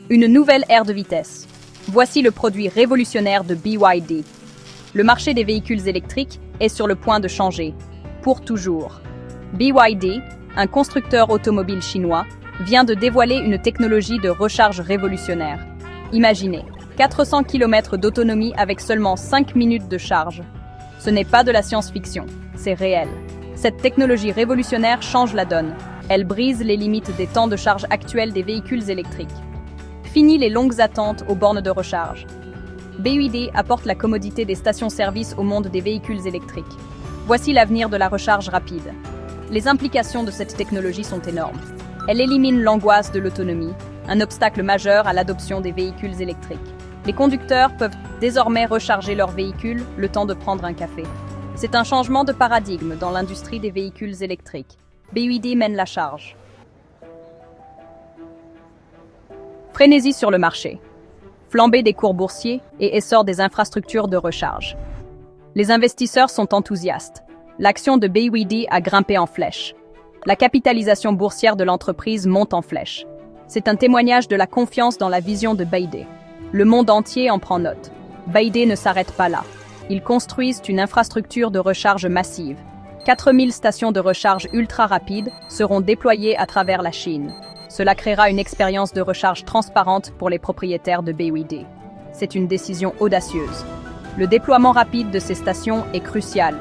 Une nouvelle ère de vitesse. Voici le produit révolutionnaire de BYD. Le marché des véhicules électriques est sur le point de changer, pour toujours. BYD, un constructeur automobile chinois, vient de dévoiler une technologie de recharge révolutionnaire. Imaginez, 400 km d'autonomie avec seulement 5 minutes de charge. Ce n'est pas de la science-fiction, c'est réel. Cette technologie révolutionnaire change la donne. Elle brise les limites des temps de charge actuels des véhicules électriques. Fini les longues attentes aux bornes de recharge. BYD apporte la commodité des stations-service au monde des véhicules électriques. Voici l'avenir de la recharge rapide. Les implications de cette technologie sont énormes. Elle élimine l'angoisse de l'autonomie, un obstacle majeur à l'adoption des véhicules électriques. Les conducteurs peuvent désormais recharger leur véhicule le temps de prendre un café. C'est un changement de paradigme dans l'industrie des véhicules électriques. BYD mène la charge. Frénésie sur le marché. Flambée des cours boursiers et essor des infrastructures de recharge. Les investisseurs sont enthousiastes. L'action de BYD a grimpé en flèche. La capitalisation boursière de l'entreprise monte en flèche. C'est un témoignage de la confiance dans la vision de BYD. Le monde entier en prend note. BYD ne s'arrête pas là. Ils construisent une infrastructure de recharge massive. 4000 stations de recharge ultra rapides seront déployées à travers la Chine. Cela créera une expérience de recharge transparente pour les propriétaires de BYD. C'est une décision audacieuse. Le déploiement rapide de ces stations est crucial.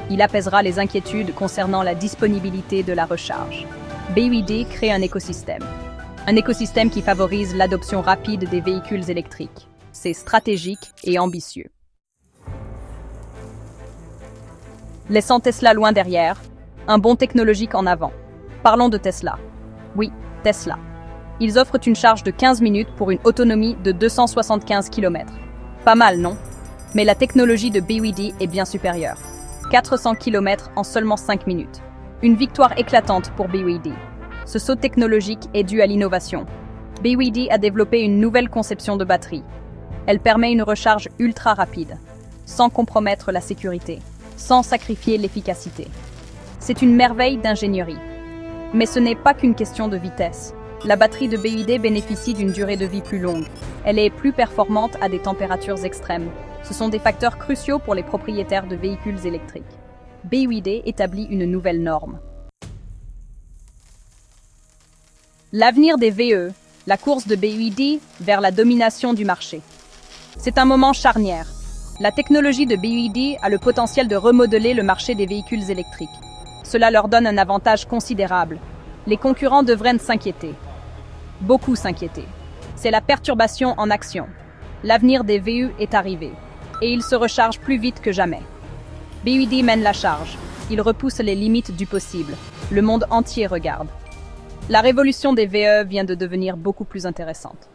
Il apaisera les inquiétudes concernant la disponibilité de la recharge. BYD crée un écosystème. Un écosystème qui favorise l'adoption rapide des véhicules électriques. C'est stratégique et ambitieux. Laissant Tesla loin derrière, un bond technologique en avant. Parlons de Tesla. Oui, Tesla. Ils offrent une charge de 15 minutes pour une autonomie de 275 km. Pas mal, non? Mais la technologie de BYD est bien supérieure. 400 km en seulement 5 minutes. Une victoire éclatante pour BYD. Ce saut technologique est dû à l'innovation. BYD a développé une nouvelle conception de batterie. Elle permet une recharge ultra rapide, sans compromettre la sécurité, sans sacrifier l'efficacité. C'est une merveille d'ingénierie. Mais ce n'est pas qu'une question de vitesse. La batterie de BYD bénéficie d'une durée de vie plus longue. Elle est plus performante à des températures extrêmes. Ce sont des facteurs cruciaux pour les propriétaires de véhicules électriques. BYD établit une nouvelle norme. L'avenir des VE, la course de BYD vers la domination du marché. C'est un moment charnière. La technologie de BYD a le potentiel de remodeler le marché des véhicules électriques. Cela leur donne un avantage considérable. Les concurrents devraient s'inquiéter. Beaucoup s'inquiéter. C'est la perturbation en action. L'avenir des VE est arrivé. Et ils se rechargent plus vite que jamais. BYD mène la charge. Il repousse les limites du possible. Le monde entier regarde. La révolution des VE vient de devenir beaucoup plus intéressante.